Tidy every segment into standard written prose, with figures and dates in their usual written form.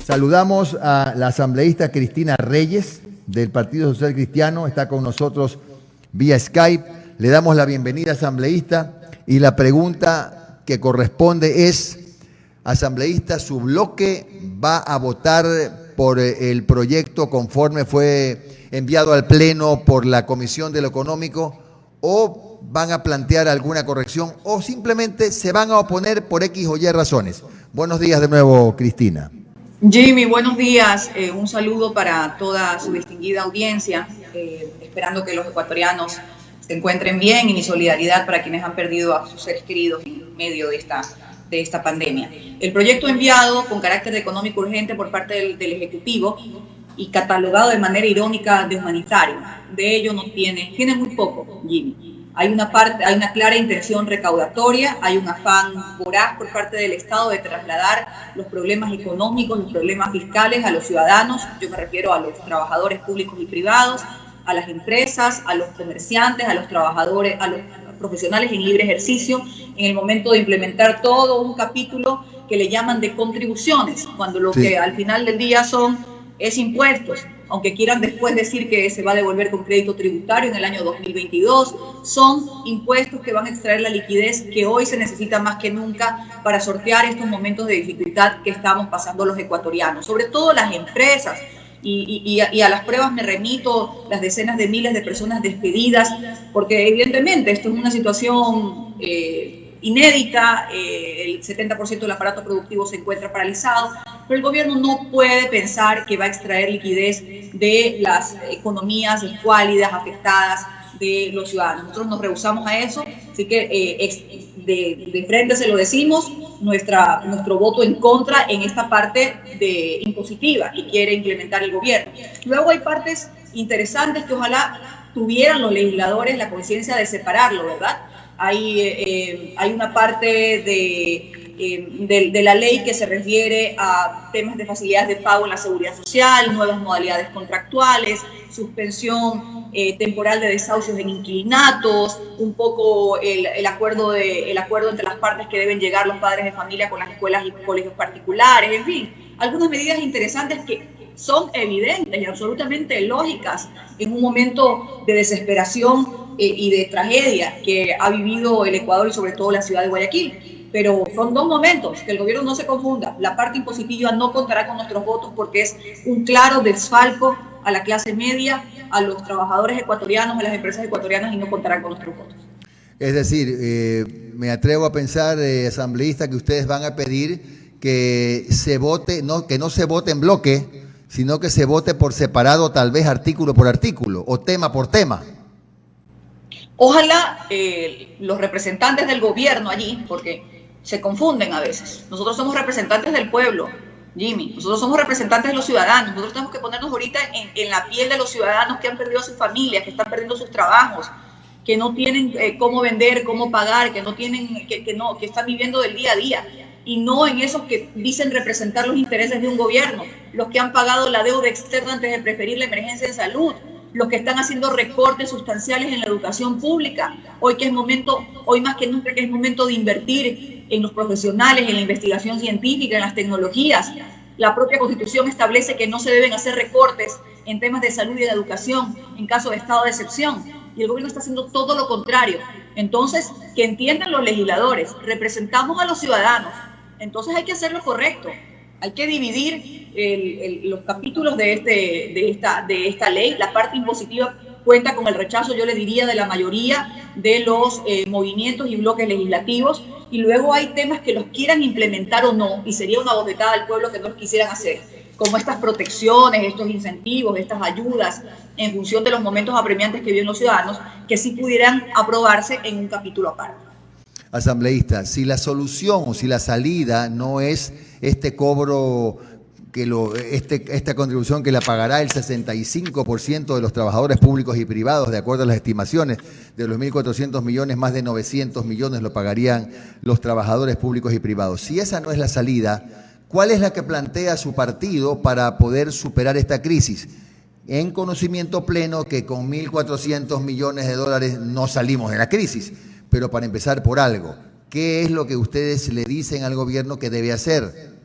Saludamos a la asambleísta Cristina Reyes del Partido Social Cristiano, está con nosotros vía Skype. Le damos la bienvenida, asambleísta, y la pregunta que corresponde es, asambleísta, ¿su bloque va a votar por el proyecto conforme fue enviado al Pleno por la Comisión de lo Económico, o van a plantear alguna corrección, o simplemente se van a oponer por X o Y razones? Buenos días de nuevo, Cristina. Jimmy, buenos días. Un saludo para toda su distinguida audiencia, esperando que los ecuatorianos se encuentren bien, y mi solidaridad para quienes han perdido a sus seres queridos en medio de esta pandemia. El proyecto enviado con carácter económico urgente por parte del Ejecutivo y catalogado de manera irónica de humanitario, de ello no tiene muy poco, Jimmy. Hay una clara intención recaudatoria, hay un afán voraz por parte del Estado de trasladar los problemas económicos, los problemas fiscales a los ciudadanos. Yo me refiero a los trabajadores públicos y privados, a las empresas, a los comerciantes, a los trabajadores, a los profesionales en libre ejercicio, en el momento de implementar todo un capítulo que le llaman de contribuciones, cuando lo que al final del día es impuestos. Aunque quieran después decir que se va a devolver con crédito tributario en el año 2022, son impuestos que van a extraer la liquidez que hoy se necesita más que nunca para sortear estos momentos de dificultad que estamos pasando los ecuatorianos, sobre todo las empresas. Y a las pruebas me remito, las decenas de miles de personas despedidas, porque evidentemente esto es una situación inédita, el 70% del aparato productivo se encuentra paralizado, pero el gobierno no puede pensar que va a extraer liquidez de las economías escuálidas, afectadas de los ciudadanos. Nosotros nos rehusamos a eso, así que de frente se lo decimos, nuestro voto en contra en esta parte impositiva que quiere implementar el gobierno. Luego hay partes interesantes que ojalá tuvieran los legisladores la conciencia de separarlo, ¿verdad? Hay una parte de la ley que se refiere a temas de facilidades de pago en la seguridad social, nuevas modalidades contractuales, suspensión temporal de desahucios en inquilinatos, un poco el acuerdo entre las partes que deben llegar los padres de familia con las escuelas y colegios particulares, en fin, algunas medidas interesantes que son evidentes y absolutamente lógicas en un momento de desesperación y de tragedia que ha vivido el Ecuador y sobre todo la ciudad de Guayaquil. Pero son dos momentos, que el gobierno no se confunda. La parte impositiva no contará con nuestros votos porque es un claro desfalco a la clase media, a los trabajadores ecuatorianos, a las empresas ecuatorianas, y no contarán con nuestros votos. Es decir, me atrevo a pensar, asambleísta, que ustedes van a pedir que se vote, que no se vote en bloque, sino que se vote por separado, tal vez artículo por artículo o tema por tema. Ojalá los representantes del gobierno allí, porque se confunden a veces. Nosotros somos representantes del pueblo, Jimmy. Nosotros somos representantes de los ciudadanos. Nosotros tenemos que ponernos ahorita en la piel de los ciudadanos que han perdido a sus familias, que están perdiendo sus trabajos, que no tienen cómo vender, cómo pagar, que están viviendo del día a día. Y no en esos que dicen representar los intereses de un gobierno, los que han pagado la deuda externa antes de preferir la emergencia en salud, los que están haciendo recortes sustanciales en la educación pública, hoy más que nunca que es momento de invertir en los profesionales, en la investigación científica, en las tecnologías. La propia Constitución establece que no se deben hacer recortes en temas de salud y de educación en caso de estado de excepción, y el gobierno está haciendo todo lo contrario. Entonces, que entiendan los legisladores, representamos a los ciudadanos, entonces hay que hacer lo correcto. Hay que dividir los capítulos de esta ley. La parte impositiva cuenta con el rechazo, yo le diría, de la mayoría de los movimientos y bloques legislativos. Y luego hay temas que los quieran implementar o no, y sería una bofetada al pueblo que no los quisieran hacer, como estas protecciones, estos incentivos, estas ayudas en función de los momentos apremiantes que viven los ciudadanos, que sí pudieran aprobarse en un capítulo aparte. Asambleísta, si la solución o si la salida no es este cobro, esta contribución que la pagará el 65% de los trabajadores públicos y privados, de acuerdo a las estimaciones, de los 1.400 millones, más de 900 millones lo pagarían los trabajadores públicos y privados. Si esa no es la salida, ¿cuál es la que plantea su partido para poder superar esta crisis? En conocimiento pleno que con 1.400 millones de dólares no salimos de la crisis, pero para empezar por algo, ¿Qué es lo que ustedes le dicen al gobierno que debe hacer?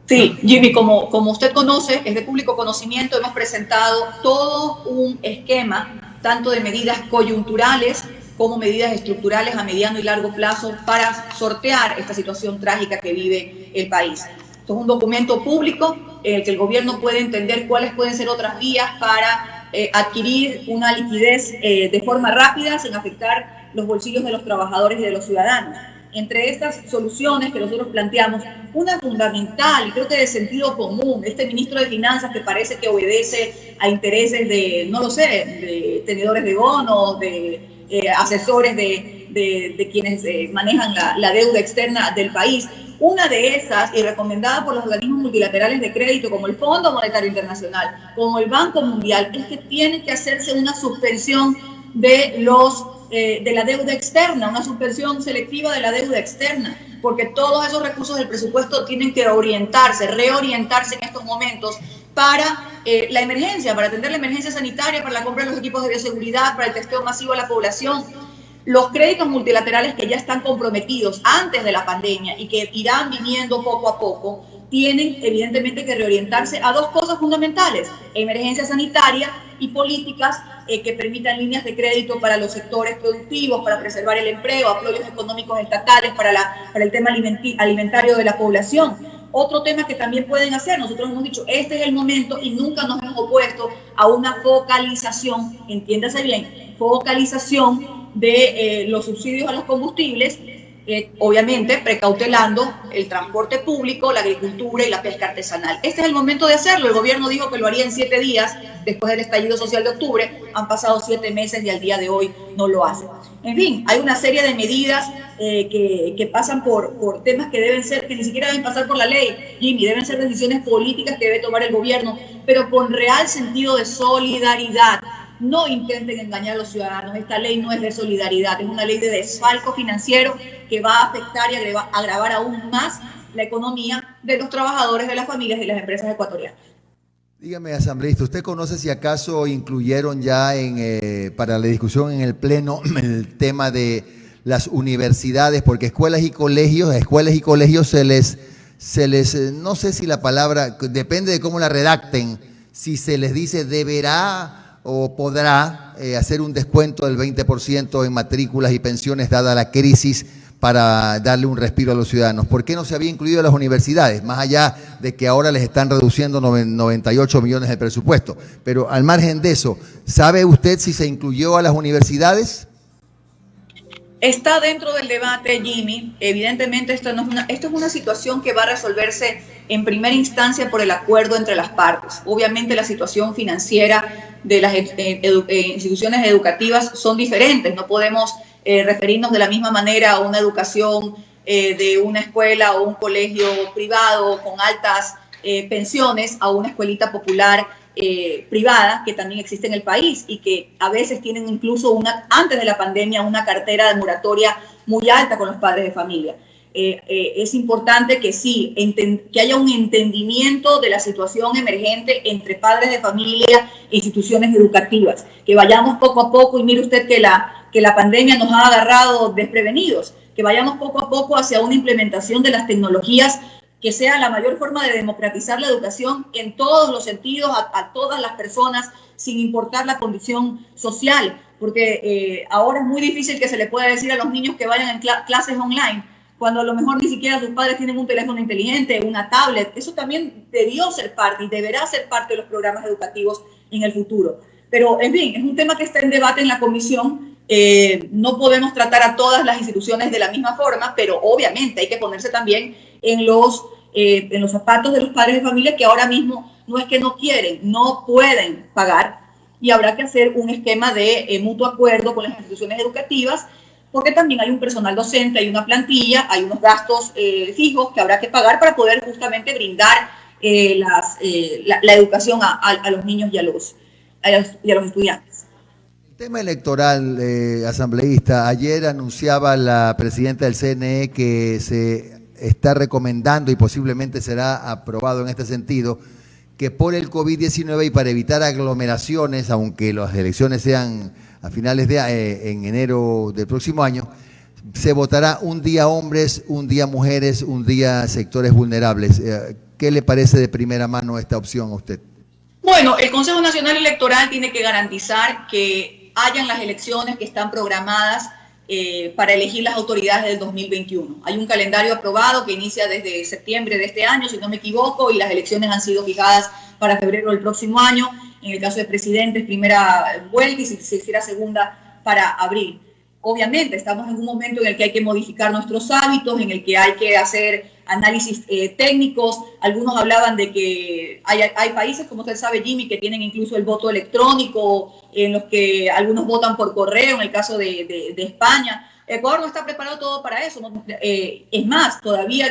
Sí, Jimmy, como usted conoce, es de público conocimiento, hemos presentado todo un esquema, tanto de medidas coyunturales como medidas estructurales a mediano y largo plazo para sortear esta situación trágica que vive el país. Esto es un documento público en el que el gobierno puede entender cuáles pueden ser otras vías para adquirir una liquidez de forma rápida sin afectar los bolsillos de los trabajadores y de los ciudadanos. Entre estas soluciones que nosotros planteamos, una fundamental y creo que de sentido común, este ministro de Finanzas que parece que obedece a intereses de, no lo sé, de tenedores de bonos, de asesores de quienes manejan la deuda externa del país. Una de esas, y recomendada por los organismos multilaterales de crédito como el Fondo Monetario Internacional, como el Banco Mundial, es que tiene que hacerse una suspensión de la deuda externa, una suspensión selectiva de la deuda externa, porque todos esos recursos del presupuesto tienen que reorientarse en estos momentos para la emergencia, para atender la emergencia sanitaria, para la compra de los equipos de bioseguridad, para el testeo masivo a la población. Los créditos multilaterales que ya están comprometidos antes de la pandemia y que irán viniendo poco a poco, tienen evidentemente que reorientarse a dos cosas fundamentales: emergencia sanitaria y políticas que permitan líneas de crédito para los sectores productivos, para preservar el empleo, apoyos económicos estatales para el tema alimentario de la población. Otro tema que también pueden hacer, nosotros hemos dicho, este es el momento y nunca nos hemos opuesto a una focalización, entiéndase bien, focalización de los subsidios a los combustibles, obviamente precautelando el transporte público, la agricultura y la pesca artesanal. Este es el momento de hacerlo. El gobierno dijo que lo haría en 7 días después del estallido social de octubre. Han pasado 7 meses y al día de hoy no lo hace. En fin, hay una serie de medidas que pasan por temas que deben ser, que ni siquiera deben pasar por la ley, Jimmy, deben ser decisiones políticas que debe tomar el gobierno, pero con real sentido de solidaridad. No intenten engañar a los ciudadanos. Esta ley no es de solidaridad, es una ley de desfalco financiero que va a afectar y agravar aún más la economía de los trabajadores, de las familias y las empresas ecuatorianas. Dígame, asambleísta, ¿usted conoce si acaso incluyeron ya para la discusión en el Pleno el tema de las universidades? Porque escuelas y colegios se les, no sé si la palabra, depende de cómo la redacten, si se les dice deberá o podrá hacer un descuento del 20% en matrículas y pensiones dada la crisis para darle un respiro a los ciudadanos. ¿Por qué no se había incluido a las universidades? Más allá de que ahora les están reduciendo 98 millones de presupuesto. Pero al margen de eso, ¿sabe usted si se incluyó a las universidades? Está dentro del debate, Jimmy. Evidentemente esto es una situación que va a resolverse en primera instancia por el acuerdo entre las partes. Obviamente la situación financiera de las instituciones educativas son diferentes. No podemos referirnos de la misma manera a una educación de una escuela o un colegio privado con altas pensiones a una escuelita popular privada que también existe en el país y que a veces tienen incluso antes de la pandemia una cartera de moratoria muy alta con los padres de familia. Es importante que sí, que haya un entendimiento de la situación emergente entre padres de familia e instituciones educativas, que vayamos poco a poco, y mire usted que la pandemia nos ha agarrado desprevenidos, que vayamos poco a poco hacia una implementación de las tecnologías que sea la mayor forma de democratizar la educación en todos los sentidos, a todas las personas, sin importar la condición social, porque ahora es muy difícil que se le pueda decir a los niños que vayan en clases online, cuando a lo mejor ni siquiera sus padres tienen un teléfono inteligente, una tablet. Eso también debió ser parte y deberá ser parte de los programas educativos en el futuro. Pero, en fin, es un tema que está en debate en la comisión. No podemos tratar a todas las instituciones de la misma forma, pero obviamente hay que ponerse también en los zapatos de los padres de familia que ahora mismo no es que no quieren, no pueden pagar, y habrá que hacer un esquema de mutuo acuerdo con las instituciones educativas, porque también hay un personal docente, hay una plantilla, hay unos gastos fijos que habrá que pagar para poder justamente brindar la educación a los niños y a los estudiantes. El tema electoral, asambleísta, ayer anunciaba la presidenta del CNE que se está recomendando y posiblemente será aprobado en este sentido, que por el COVID-19 y para evitar aglomeraciones, aunque las elecciones sean a finales en enero del próximo año, se votará un día hombres, un día mujeres, un día sectores vulnerables. ¿Qué le parece de primera mano esta opción a usted? Bueno, el Consejo Nacional Electoral tiene que garantizar que hayan las elecciones que están programadas para elegir las autoridades del 2021. Hay un calendario aprobado que inicia desde septiembre de este año, si no me equivoco, y las elecciones han sido fijadas para febrero del próximo año. En el caso de presidentes, primera vuelta, y si se hiciera segunda, para abril. Obviamente, estamos en un momento en el que hay que modificar nuestros hábitos, en el que hay que hacer análisis técnicos. Algunos hablaban de que hay países, como usted sabe, Jimmy, que tienen incluso el voto electrónico, en los que algunos votan por correo, en el caso de España. Ecuador no está preparado todo para eso, ¿no? Es más, todavía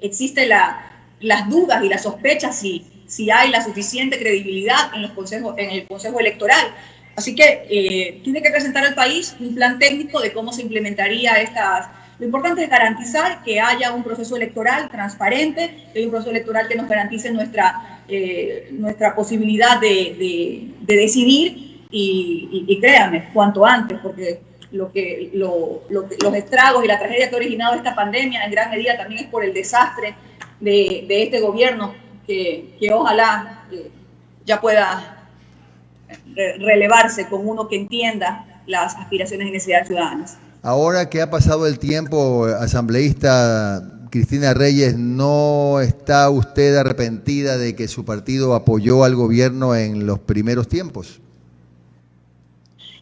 existen las dudas y las sospechas si hay la suficiente credibilidad en el Consejo Electoral. Así que tiene que presentar al país un plan técnico de cómo se implementaría estas. Lo importante es garantizar que haya un proceso electoral transparente, que haya un proceso electoral que nos garantice nuestra posibilidad de decidir y créanme, cuanto antes, porque los estragos y la tragedia que ha originado esta pandemia en gran medida también es por el desastre de este gobierno que ojalá ya pueda relevarse con uno que entienda las aspiraciones y necesidades ciudadanas. Ahora que ha pasado el tiempo, asambleísta Cristina Reyes, ¿no está usted arrepentida de que su partido apoyó al gobierno en los primeros tiempos?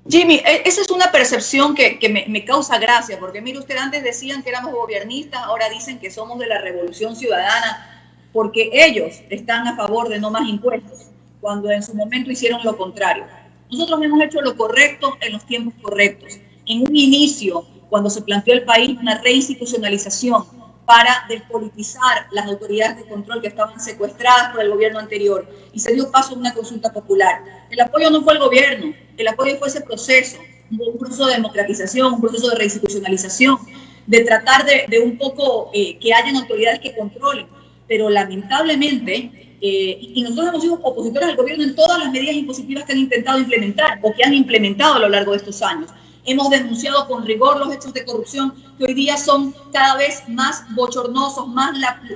Jimmy, esa es una percepción que me causa gracia, porque mire usted, antes decían que éramos gobiernistas, ahora dicen que somos de la Revolución Ciudadana, porque ellos están a favor de no más impuestos, cuando en su momento hicieron lo contrario. Nosotros hemos hecho lo correcto en los tiempos correctos. En un inicio, cuando se planteó el país una reinstitucionalización para despolitizar las autoridades de control que estaban secuestradas por el gobierno anterior, y se dio paso a una consulta popular. El apoyo no fue el gobierno, el apoyo fue ese proceso, un proceso de democratización, un proceso de reinstitucionalización, de tratar de un poco que hayan autoridades que controlen, pero lamentablemente, y nosotros hemos sido opositores al gobierno en todas las medidas impositivas que han intentado implementar o que han implementado a lo largo de estos años. Hemos denunciado con rigor los hechos de corrupción que hoy día son cada vez más bochornosos, más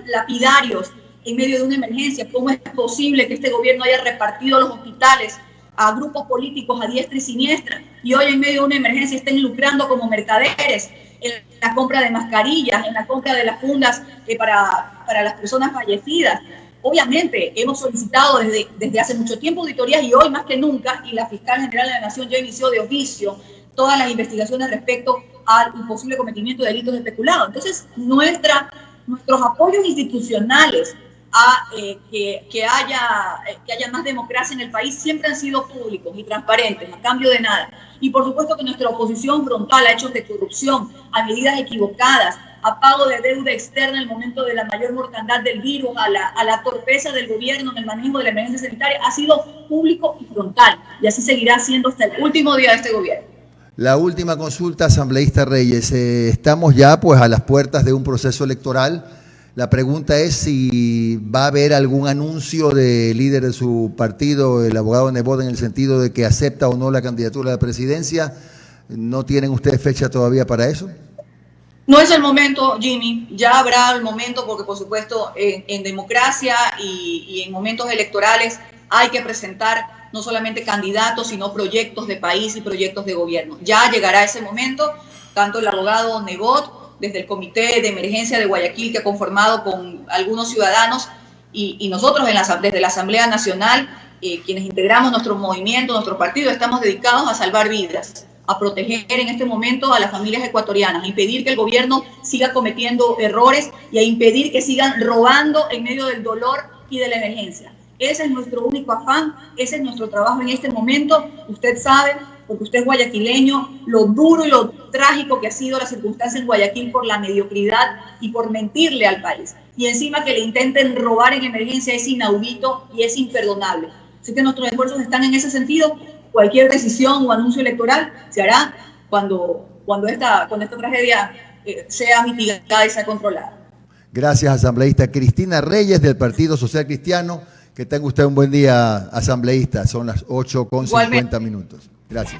lapidarios en medio de una emergencia. ¿Cómo es posible que este gobierno haya repartido los hospitales a grupos políticos a diestra y siniestra y hoy en medio de una emergencia estén lucrando como mercaderes en la compra de mascarillas, en la compra de las fundas para las personas fallecidas? Obviamente hemos solicitado desde hace mucho tiempo auditorías y hoy más que nunca, y la fiscal general de la Nación ya inició de oficio todas las investigaciones respecto al posible cometimiento de delitos de especulado. Entonces, nuestros apoyos institucionales a que haya más democracia en el país siempre han sido públicos y transparentes, a cambio de nada. Y por supuesto que nuestra oposición frontal a hechos de corrupción, a medidas equivocadas, a pago de deuda externa en el momento de la mayor mortandad del virus, a la torpeza del gobierno en el manejo de la emergencia sanitaria, ha sido público y frontal. Y así seguirá siendo hasta el último día de este gobierno. La última consulta, asambleísta Reyes. Estamos ya pues a las puertas de un proceso electoral. La pregunta es si va a haber algún anuncio del líder de su partido, el abogado Nebot, en el sentido de que acepta o no la candidatura a la presidencia. ¿No tienen ustedes fecha todavía para eso? No es el momento, Jimmy. Ya habrá el momento porque, por supuesto, en democracia y en momentos electorales hay que presentar no solamente candidatos, sino proyectos de país y proyectos de gobierno. Ya llegará ese momento, tanto el abogado Nebot, desde el Comité de Emergencia de Guayaquil, que ha conformado con algunos ciudadanos, y nosotros desde la Asamblea Nacional, quienes integramos nuestro movimiento, nuestro partido, estamos dedicados a salvar vidas, a proteger en este momento a las familias ecuatorianas, a impedir que el gobierno siga cometiendo errores y a impedir que sigan robando en medio del dolor y de la emergencia. Ese es nuestro único afán, ese es nuestro trabajo en este momento. Usted sabe, porque usted es guayaquileño, lo duro y lo trágico que ha sido la circunstancia en Guayaquil por la mediocridad y por mentirle al país. Y encima que le intenten robar en emergencia es inaudito y es imperdonable. Así que nuestros esfuerzos están en ese sentido. Cualquier decisión o anuncio electoral se hará cuando esta tragedia sea mitigada y sea controlada. Gracias, asambleísta Cristina Reyes, del Partido Social Cristiano. Que tenga usted un buen día, asambleísta. Son las 8:50 minutos. Gracias.